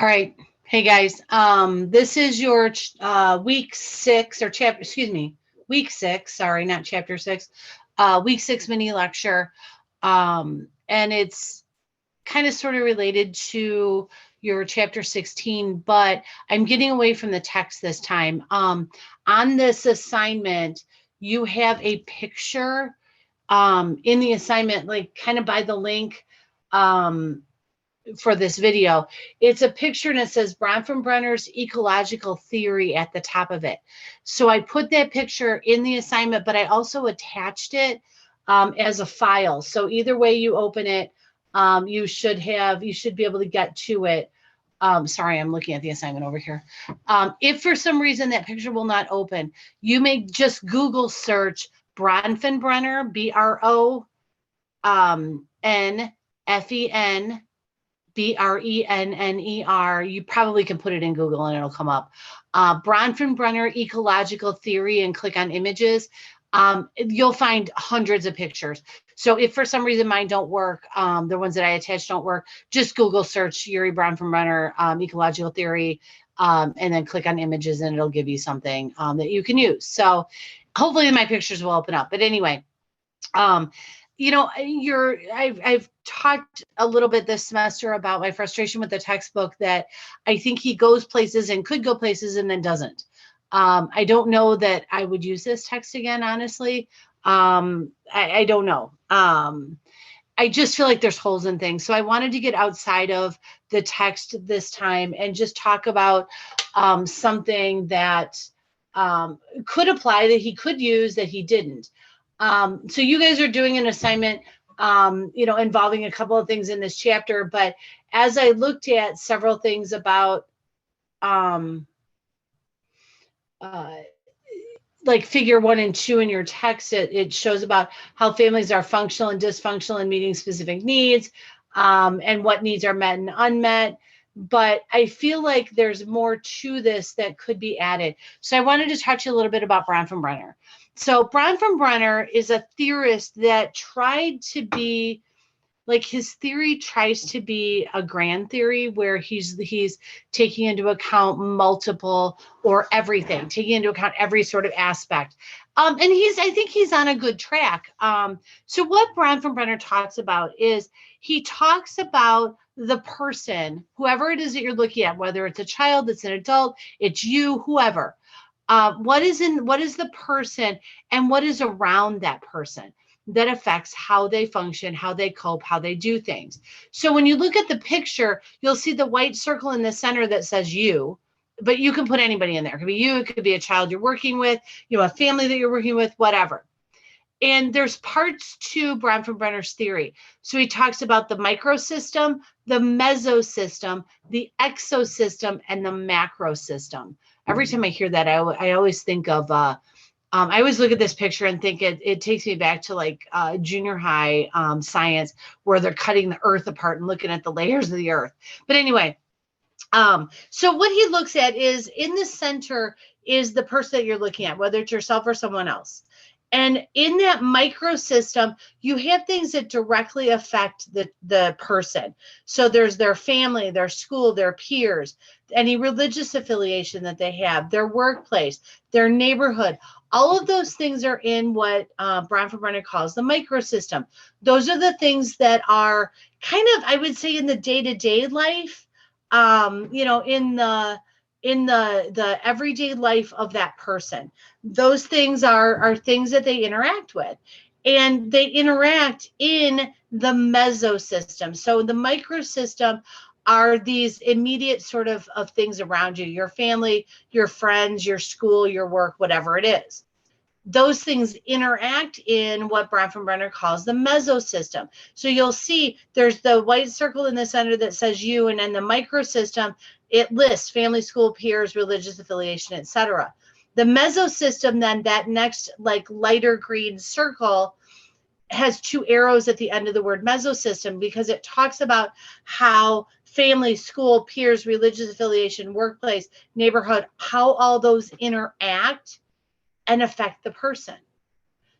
right. Hey guys. This is your week six or chapter, excuse me, week six. Sorry, not chapter six. Week six mini lecture. And it's kind of sort of related to your chapter 16, but I'm getting away from the text this time. On this assignment, you have a picture in the assignment, like kind of by the link. For this video, it's a picture and it says Bronfenbrenner's ecological theory at the top of it. So I put that picture in the assignment, but I also attached it as a file. So either way you open it, you should be able to get to it. Sorry, I'm looking at the assignment over here. If for some reason that picture will not open, you may just Google search Bronfenbrenner, Bronfenner. Brenner. You probably can put it in Google and it'll come up. Bronfenbrenner ecological theory and click on images. You'll find hundreds of pictures. So if for some reason mine don't work, the ones that I attached don't work, just Google search Urie Bronfenbrenner ecological theory, and then click on images and it'll give you something that you can use. So hopefully my pictures will open up. But anyway, I've talked a little bit this semester about my frustration with the textbook, that I think he goes places and could go places and then doesn't. I don't know that I would use this text again, honestly. I don't know. I just feel like there's holes in things. So I wanted to get outside of the text this time and just talk about something that could apply, that he could use, that he didn't. So you guys are doing an assignment, involving a couple of things in this chapter, but as I looked at several things about, like figure 1 and 2 in your text, it shows about how families are functional and dysfunctional in meeting specific needs, and what needs are met and unmet. But I feel like there's more to this that could be added. So I wanted to talk to you a little bit about Bronfenbrenner. So Bronfenbrenner is a theorist that tried to be, like, his theory tries to be a grand theory where he's taking into account multiple, or everything, taking into account every sort of aspect. And I think he's on a good track. So what Bronfenbrenner talks about is, he talks about the person, whoever it is that you're looking at, whether it's a child, it's an adult, it's you, whoever. What is the person, and what is around that person that affects how they function, how they cope, how they do things. So when you look at the picture, you'll see the white circle in the center that says you, but you can put anybody in there. It could be you, it could be a child you're working with, a family that you're working with, whatever. And there's parts to Bronfenbrenner's theory. So he talks about the microsystem, the mesosystem, the exosystem, and the macrosystem. Every time I hear that, I always think of, I always look at this picture and think it takes me back to like junior high science, where they're cutting the earth apart and looking at the layers of the earth. But anyway, so what he looks at is, in the center is the person that you're looking at, whether it's yourself or someone else. And in that microsystem, you have things that directly affect the person. So there's their family, their school, their peers, any religious affiliation that they have, their workplace, their neighborhood. All of those things are in what Bronfenbrenner calls the microsystem. Those are the things that are kind of, I would say, in the day-to-day life, in the everyday life of that person. Those things are things that they interact with, and they interact in the mesosystem. So the microsystem are these immediate sort of things around you, your family, your friends, your school, your work, whatever it is. Those things interact in what Bronfenbrenner calls the mesosystem. So you'll see there's the white circle in the center that says you, and then the microsystem, it lists family, school, peers, religious affiliation, etc. The mesosystem, then, that next like lighter green circle, has 2 arrows at the end of the word mesosystem, because it talks about how family, school, peers, religious affiliation, workplace, neighborhood, how all those interact and affect the person.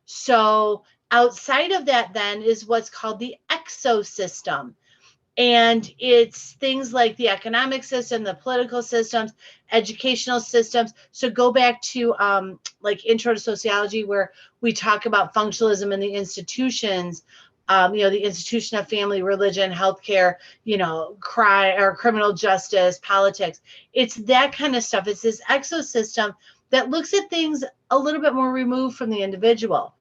So outside of that then is what's called the exosystem. And it's things like the economic system, the political systems, educational systems. So go back to like Intro to Sociology, where we talk about functionalism in the institutions, the institution of family, religion, healthcare, crime or criminal justice, politics. It's that kind of stuff. It's this exosystem that looks at things a little bit more removed from the individual.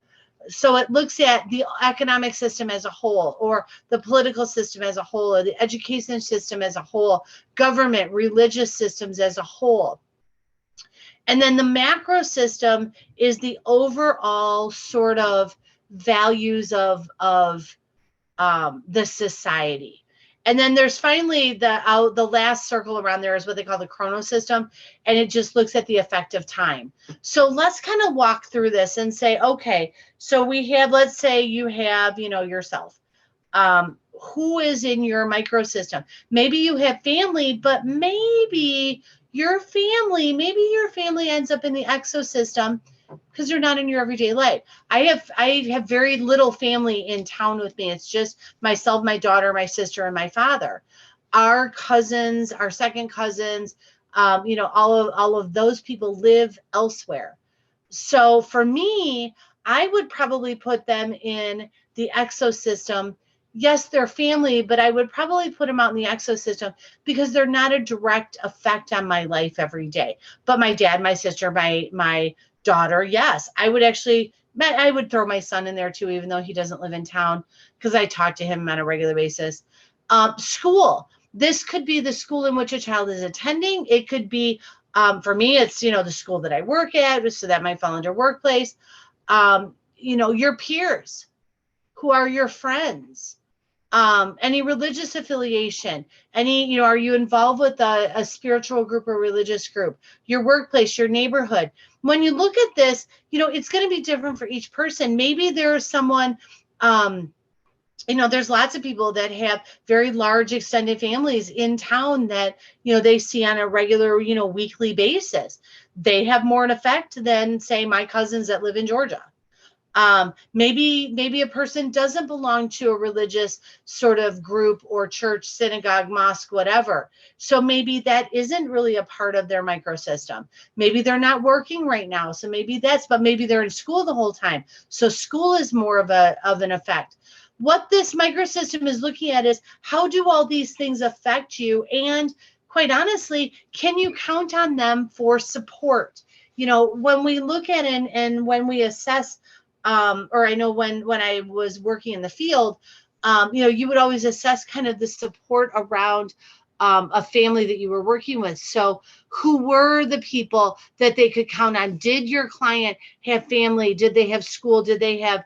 So it looks at the economic system as a whole, or the political system as a whole, or the education system as a whole, government, religious systems as a whole. And then the macro system is the overall sort of values of the society. And then there's finally the last circle around there is what they call the chronos system, and it just looks at the effect of time. So let's kind of walk through this and say, okay, so we have, let's say you have, yourself. Who is in your microsystem? Maybe you have family, but maybe your family ends up in the exosystem because you're not in your everyday life. I have very little family in town with me. It's just myself, my daughter, my sister, and my father. Our cousins, our second cousins, all of those people live elsewhere. So for me, I would probably put them in the exosystem. Yes, they're family, but I would probably put them out in the exosystem because they're not a direct effect on my life every day. But my dad, my sister, my daughter, yes, I would throw my son in there too, even though he doesn't live in town, because I talk to him on a regular basis. School. This could be the school in which a child is attending. It could be, for me, it's, the school that I work at, so that might fall under workplace. Your peers, who are your friends, any religious affiliation, are you involved with a spiritual group or religious group, your workplace, your neighborhood. When you look at this, it's going to be different for each person. Maybe there's someone, there's lots of people that have very large extended families in town that, they see on a regular, weekly basis. They have more an effect than, say, my cousins that live in Georgia. Maybe a person doesn't belong to a religious sort of group or church, synagogue, mosque, whatever. So maybe that isn't really a part of their microsystem. Maybe they're not working right now. So but maybe they're in school the whole time. So school is more of an effect. What this microsystem is looking at is, how do all these things affect you? And quite honestly, can you count on them for support? When we look at it and when we assess, or I know when I was working in the field, you would always assess kind of the support around a family that you were working with. So who were the people that they could count on? Did your client have family? Did they have school? Did they have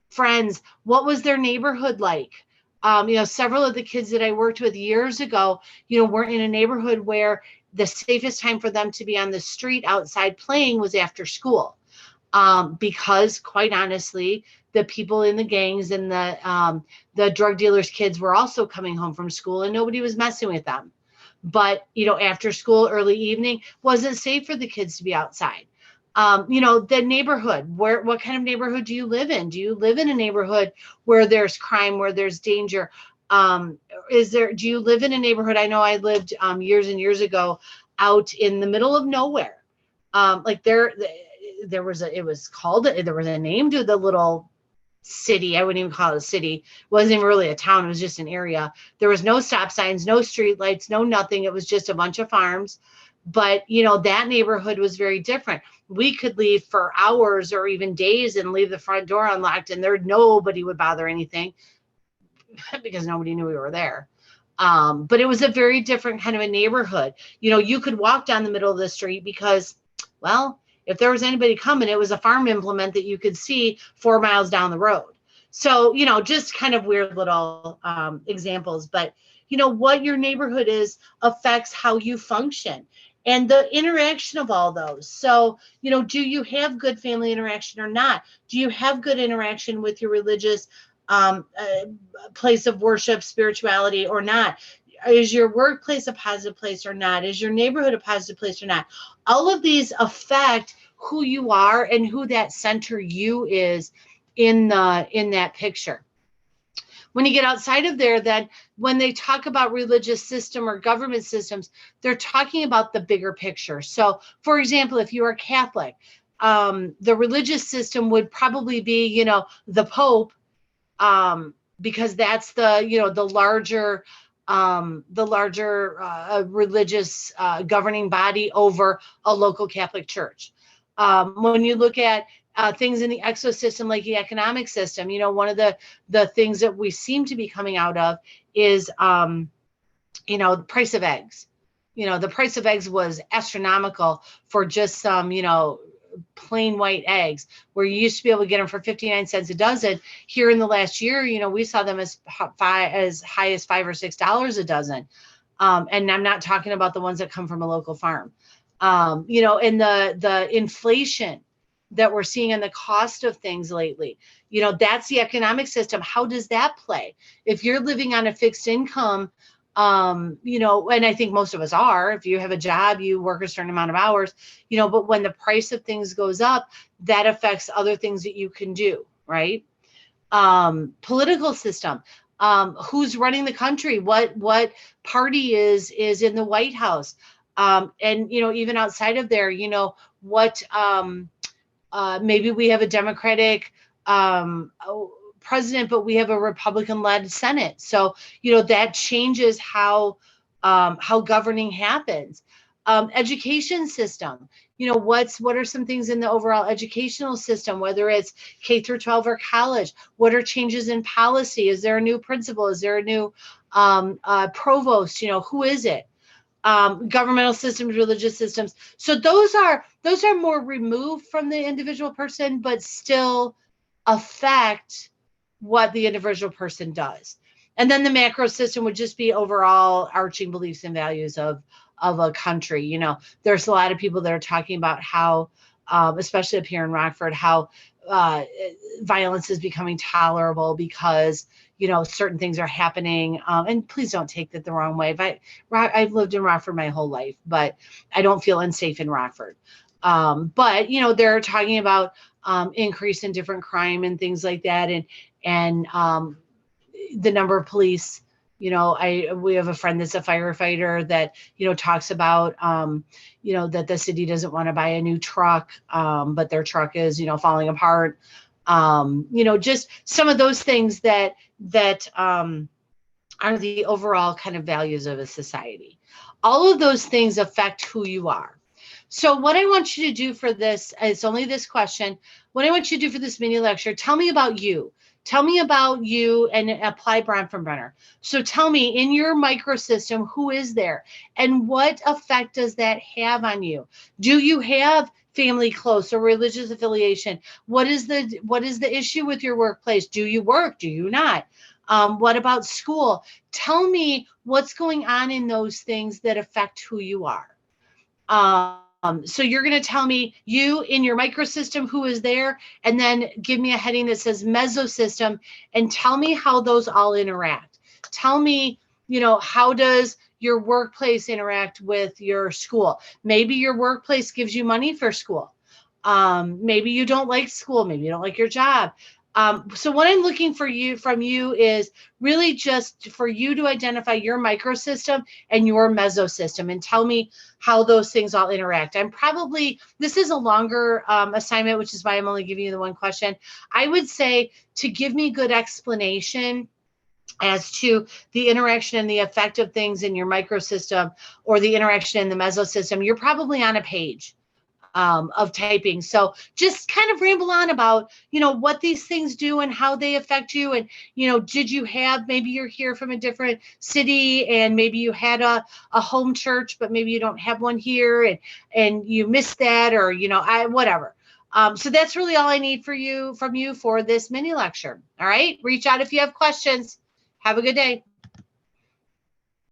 friends? What was their neighborhood like? Several of the kids that I worked with years ago, weren't in a neighborhood where the safest time for them to be on the street outside playing was after school. Because quite honestly, the people in the gangs and the drug dealers' kids were also coming home from school and nobody was messing with them. But, after school, early evening wasn't safe for the kids to be outside. The neighborhood, what kind of neighborhood do you live in? Do you live in a neighborhood where there's crime, where there's danger? Do you live in a neighborhood? I know I lived years and years ago out in the middle of nowhere. There was a name to the little city. I wouldn't even call it a city. It wasn't even really a town. It was just an area. There was no stop signs, no street lights, no nothing. It was just a bunch of farms. But, that neighborhood was very different. We could leave for hours or even days and leave the front door unlocked, and nobody would bother anything because nobody knew we were there. But it was a very different kind of a neighborhood. You could walk down the middle of the street because, well, if there was anybody coming, it was a farm implement that you could see 4 miles down the road. So, just kind of weird little examples. But, what your neighborhood is affects how you function and the interaction of all those. So, do you have good family interaction or not? Do you have good interaction with your religious place of worship, spirituality or not? Is your workplace a positive place or not? Is your neighborhood a positive place or not? All of these affect who you are and who that center you is in that picture. When you get outside of there, then when they talk about religious system or government systems, they're talking about the bigger picture. So, for example, if you are Catholic, the religious system would probably be, the Pope, because that's the larger religious governing body over a local Catholic church. When you look at things in the exosystem, like the economic system, one of the things that we seem to be coming out of is, the price of eggs. The price of eggs was astronomical for just some, plain white eggs, where you used to be able to get them for 59 cents a dozen. Here in the last year, we saw them as high as $5 or $6 a dozen. And I'm not talking about the ones that come from a local farm. And the inflation that we're seeing in the cost of things lately, that's the economic system. How does that play? If you're living on a fixed income, and I think most of us are, if you have a job, you work a certain amount of hours, but when the price of things goes up, that affects other things that you can do, right? Political system, who's running the country, what party is in the White House, and even outside of there, what maybe we have a Democratic president, but we have a Republican-led Senate. So, that changes how governing happens. Education system, what are some things in the overall educational system, whether it's K through 12 or college? What are changes in policy? Is there a new principal? Is there a new provost? Who is it? Governmental systems, religious systems. So those are more removed from the individual person, but still affect what the individual person does. And then the macro system would just be overall arching beliefs and values of a country. There's a lot of people that are talking about how, especially up here in Rockford, how violence is becoming tolerable because, certain things are happening. And please don't take that the wrong way. But I've lived in Rockford my whole life, but I don't feel unsafe in Rockford. But they're talking about increase in different crime and things like that, and the number of police. We have a friend that's a firefighter that talks about that the city doesn't want to buy a new truck, but their truck is falling apart. Just some of those things that are the overall kind of values of a society. All of those things affect who you are. So what I want you to do for this, it's only this question, what I want you to do for this mini lecture, tell me about you. Tell me about you and apply Bronfenbrenner. So tell me, in your microsystem, who is there? And what effect does that have on you? Do you have family close or religious affiliation? What is the issue with your workplace? Do you work? Do you not? What about school? Tell me what's going on in those things that affect who you are. So you're going to tell me you in your microsystem, who is there, and then give me a heading that says mesosystem and tell me how those all interact. Tell me, how does your workplace interact with your school? Maybe your workplace gives you money for school. Maybe you don't like school. Maybe you don't like your job. So what I'm looking from you is really just for you to identify your microsystem and your mesosystem and tell me how those things all interact. This is a longer assignment, which is why I'm only giving you the one question. I would say to give me good explanation as to the interaction and the effect of things in your microsystem or the interaction in the mesosystem, you're probably on a page of typing. So just kind of ramble on about, what these things do and how they affect you. And, did you have, maybe you're here from a different city and maybe you had a home church, but maybe you don't have one here and you missed that or, whatever. So that's really all I need from you for this mini lecture. All right. Reach out if you have questions. Have a good day.